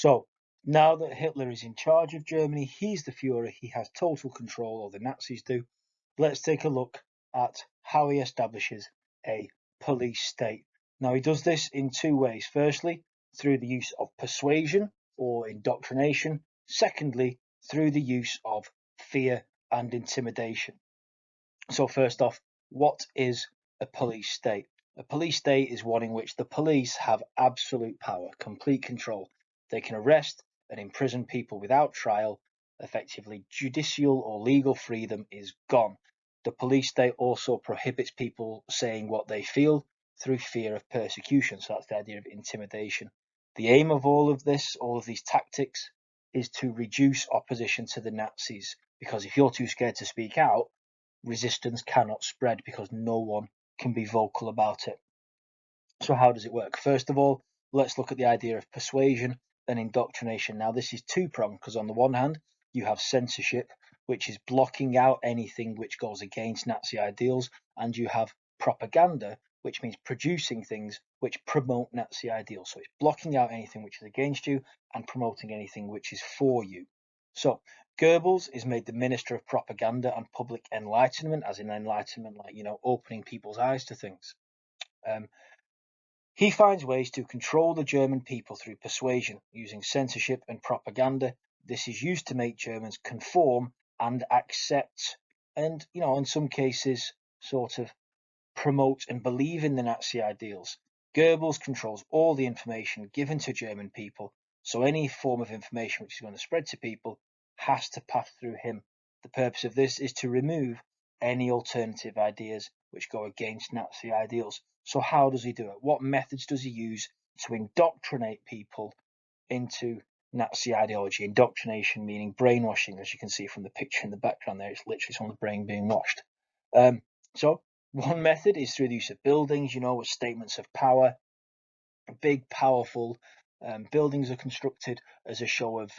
So now that Hitler is in charge of Germany, he's the Fuhrer, he has total control, or the Nazis do. Let's take a look at how he establishes a police state. Now, he does this in two ways. Firstly, through the use of persuasion or indoctrination. Secondly, through the use of fear and intimidation. So first off, what is a police state? A police state is one in which the police have absolute power, complete control. They can arrest and imprison people without trial. Effectively, judicial or legal freedom is gone. The police state also prohibits people saying what they feel through fear of persecution. So that's the idea of intimidation. The aim of all of this, all of these tactics, is to reduce opposition to the Nazis. Because if you're too scared to speak out, resistance cannot spread because no one can be vocal about it. So how does it work? First of all, let's look at the idea of persuasion and indoctrination. Now, this is two-pronged because on the one hand, you have censorship, which is blocking out anything which goes against Nazi ideals, and you have propaganda, which means producing things which promote Nazi ideals. So it's blocking out anything which is against you and promoting anything which is for you. So Goebbels is made the Minister of Propaganda and Public Enlightenment, as in enlightenment, like, opening people's eyes to things. He finds ways to control the German people through persuasion, using censorship and propaganda. This is used to make Germans conform and accept, and, in some cases, sort of promote and believe in the Nazi ideals. Goebbels controls all the information given to German people, so any form of information which is going to spread to people has to pass through him. The purpose of this is to remove any alternative ideas which go against Nazi ideals. So how does he do it? What methods does he use to indoctrinate people into Nazi ideology? Indoctrination meaning brainwashing, as you can see from the picture in the background there. It's literally someone's brain being washed. So one method is through the use of buildings, with statements of power. Big, powerful buildings are constructed as a show of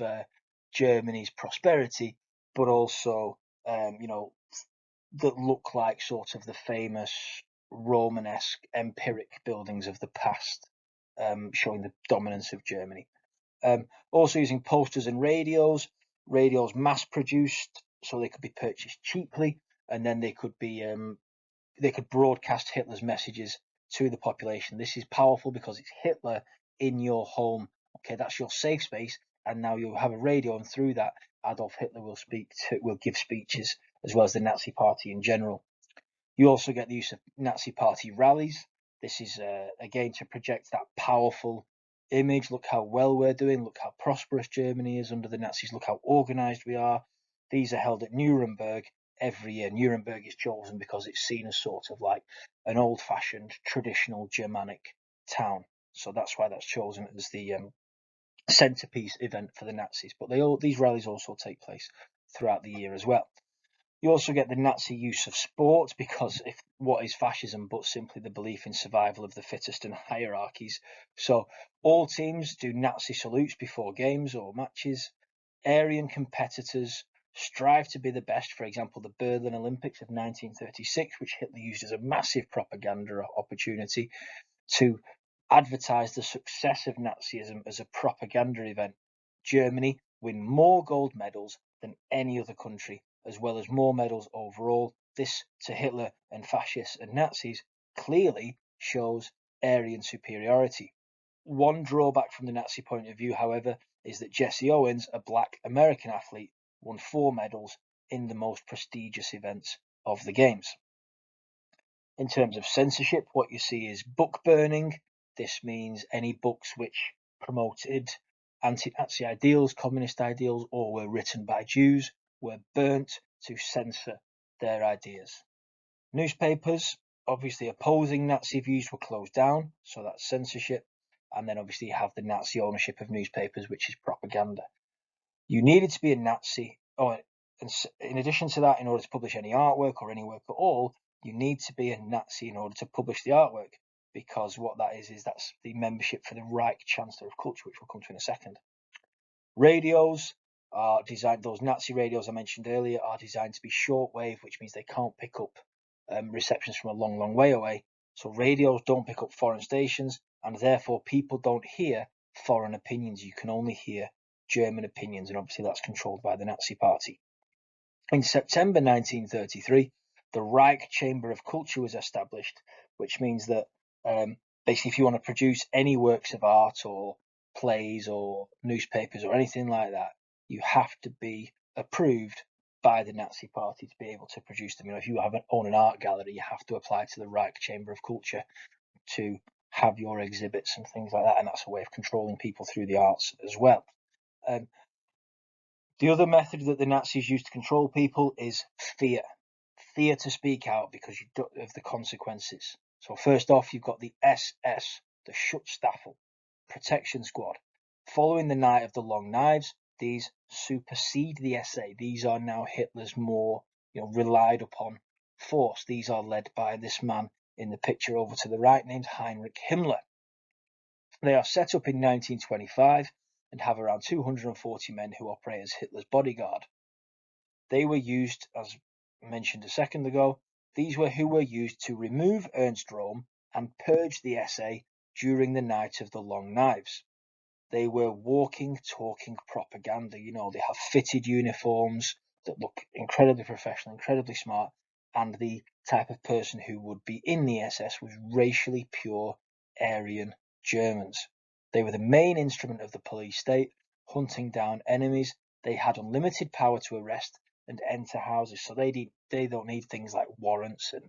Germany's prosperity, but also, that look like sort of the famous Romanesque empiric buildings of the past, showing the dominance of Germany. Also using posters and radios mass produced, so they could be purchased cheaply, and then they could broadcast Hitler's messages to the population. This is powerful because it's Hitler in your home. Okay, that's your safe space, and now you'll have a radio, and through that, Adolf Hitler will give speeches, as well as the Nazi Party in general. You also get the use of Nazi Party rallies. This is again to project that powerful image. Look how well we're doing. Look how prosperous Germany is under the Nazis. Look how organized we are. These are held at Nuremberg every year. Nuremberg is chosen because it's seen as sort of like an old-fashioned, traditional Germanic town. So that's why that's chosen as the centerpiece event for the Nazis. But these rallies also take place throughout the year as well. You also get the Nazi use of sport, because what is fascism but simply the belief in survival of the fittest and hierarchies? So all teams do Nazi salutes before games or matches. Aryan competitors strive to be the best. For example, the Berlin Olympics of 1936, which Hitler used as a massive propaganda opportunity to advertise the success of Nazism as a propaganda event. Germany win more gold medals than any other country, as well as more medals overall. This, to Hitler and fascists and Nazis, clearly shows Aryan superiority. One drawback from the Nazi point of view, however, is that Jesse Owens, a black American athlete, won 4 medals in the most prestigious events of the Games. In terms of censorship, what you see is book burning. This means any books which promoted anti-Nazi ideals, communist ideals, or were written by Jews were burnt to censor their ideas. Newspapers, obviously opposing Nazi views, were closed down, so that's censorship. And then obviously you have the Nazi ownership of newspapers, which is propaganda. You needed to be a Nazi, in addition to that, in order to publish any artwork or any work at all, you need to be a Nazi in order to publish the artwork, because what that is that's the membership for the Reich Chancellor of Culture, which we'll come to in a second. Radios are designed, those Nazi radios I mentioned earlier are designed to be shortwave, which means they can't pick up receptions from a long, long way away. So radios don't pick up foreign stations, and therefore people don't hear foreign opinions. You can only hear German opinions, and obviously that's controlled by the Nazi Party. In September 1933, the Reich Chamber of Culture was established, which means that basically if you want to produce any works of art or plays or newspapers or anything like that, you have to be approved by the Nazi Party to be able to produce them. If you own an art gallery, you have to apply to the Reich Chamber of Culture to have your exhibits and things like that, and that's a way of controlling people through the arts as well. The other method that the Nazis used to control people is fear. Fear to speak out because of the consequences. So first off, you've got the SS, the Schutzstaffel, protection squad. Following the Night of the Long Knives, these supersede the SA. These are now Hitler's more relied upon force. These are led by this man in the picture over to the right named Heinrich Himmler. They are set up in 1925 and have around 240 men who operate as Hitler's bodyguard. They were used, as mentioned a second ago, these were who were used to remove Ernst Röhm and purge the SA during the Night of the Long Knives. They were walking, talking propaganda. They have fitted uniforms that look incredibly professional, incredibly smart, and the type of person who would be in the SS was racially pure Aryan Germans. They were the main instrument of the police state, hunting down enemies. They had unlimited power to arrest and enter houses, so they don't need things like warrants and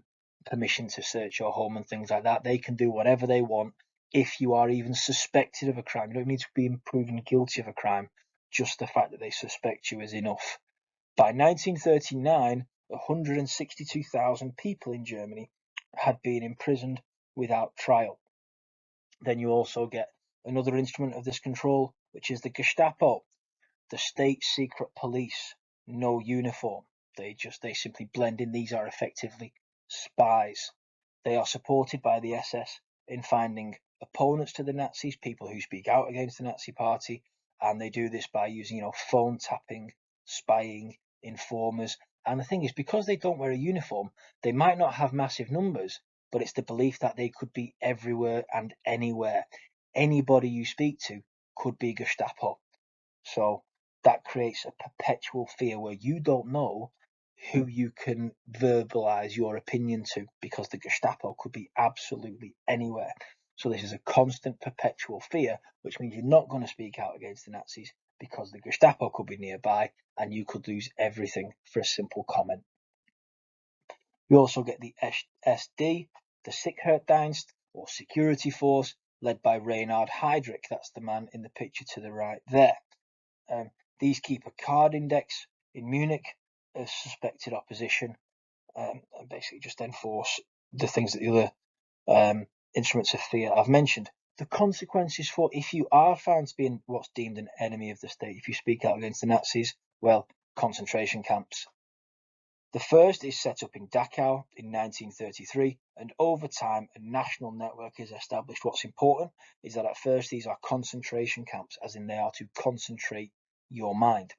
permission to search your home and things like that. They can do whatever they want. If you are even suspected of a crime, you don't need to be proven guilty of a crime. Just the fact that they suspect you is enough. By 1939, 162,000 people in Germany had been imprisoned without trial. Then you also get another instrument of this control, which is the Gestapo, the state secret police. No uniform. They simply blend in. These are effectively spies. They are supported by the SS in finding opponents to the Nazis, people who speak out against the Nazi Party, and they do this by using, phone tapping, spying, informers. And the thing is, because they don't wear a uniform, they might not have massive numbers, but it's the belief that they could be everywhere and anywhere. Anybody you speak to could be Gestapo. So that creates a perpetual fear where you don't know who you can verbalize your opinion to, because the Gestapo could be absolutely anywhere. So this is a constant perpetual fear, which means you're not going to speak out against the Nazis because the Gestapo could be nearby and you could lose everything for a simple comment. You also get the SD, the Sicherheitsdienst or security force, led by Reinhard Heydrich. That's the man in the picture to the right there. These keep a card index in Munich of suspected opposition, and basically just enforce the things that the other instruments of fear I've mentioned. The consequences for if you are found to be what's deemed an enemy of the state, if you speak out against the Nazis, well, concentration camps. The first is set up in Dachau in 1933, and over time a national network is established. What's important is that at first these are concentration camps, as in they are to concentrate your mind,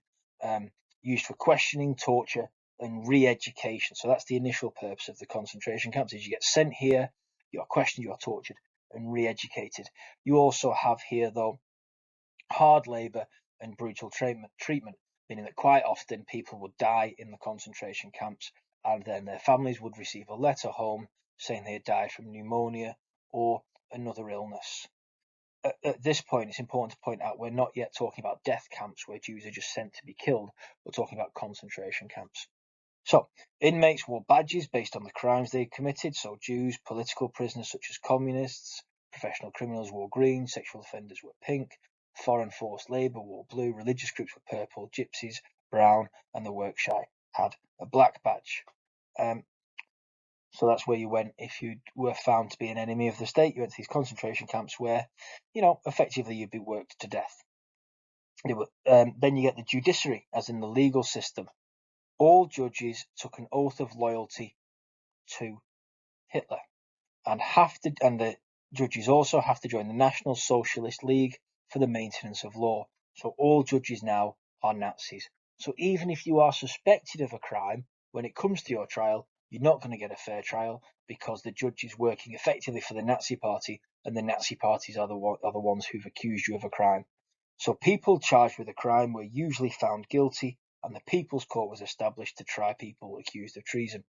used for questioning, torture, and re-education. So that's the initial purpose of the concentration camps: is you get sent here, you are questioned, you are tortured, and re-educated. You also have here, though, hard labour and brutal treatment, meaning that quite often people would die in the concentration camps, and then their families would receive a letter home saying they had died from pneumonia or another illness. At this point, it's important to point out we're not yet talking about death camps where Jews are just sent to be killed. We're talking about concentration camps. So, inmates wore badges based on the crimes they committed. So, Jews, political prisoners such as communists, professional criminals wore green, sexual offenders were pink, foreign forced labour wore blue, religious groups were purple, gypsies brown, and the work shy had a black badge. So that's where you went if you were found to be an enemy of the state. You went to these concentration camps where, effectively you'd be worked to death. Then you get the judiciary, as in the legal system. All judges took an oath of loyalty to Hitler, and the judges also have to join the National Socialist League for the maintenance of law. So all judges now are Nazis. So even if you are suspected of a crime, when it comes to your trial, you're not going to get a fair trial because the judges working effectively for the Nazi Party and the Nazi parties are the ones who've accused you of a crime. So people charged with a crime were usually found guilty, and the People's Court was established to try people accused of treason.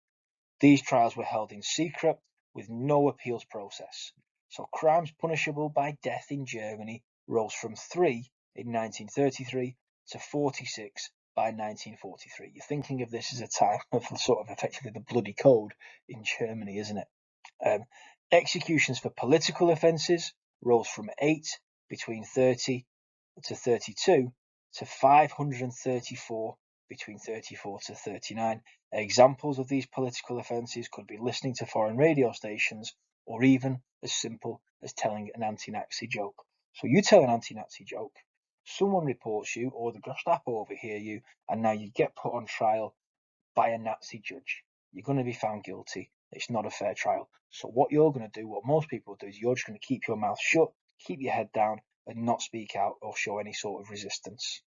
These trials were held in secret with no appeals process. So crimes punishable by death in Germany rose from 3 in 1933 to 46 by 1943. You're thinking of this as a time of sort of effectively the bloody code in Germany, isn't it? Executions for political offences rose from 8 between 30 to 32 to 534 between 34 to 39. Examples of these political offences could be listening to foreign radio stations, or even as simple as telling an anti-Nazi joke. So you tell an anti-Nazi joke, someone reports you, or the Gestapo overhear you, and now you get put on trial by a Nazi judge. You're going to be found guilty. It's not a fair trial. So what you're going to do, what most people do, is you're just going to keep your mouth shut, keep your head down, and not speak out or show any sort of resistance.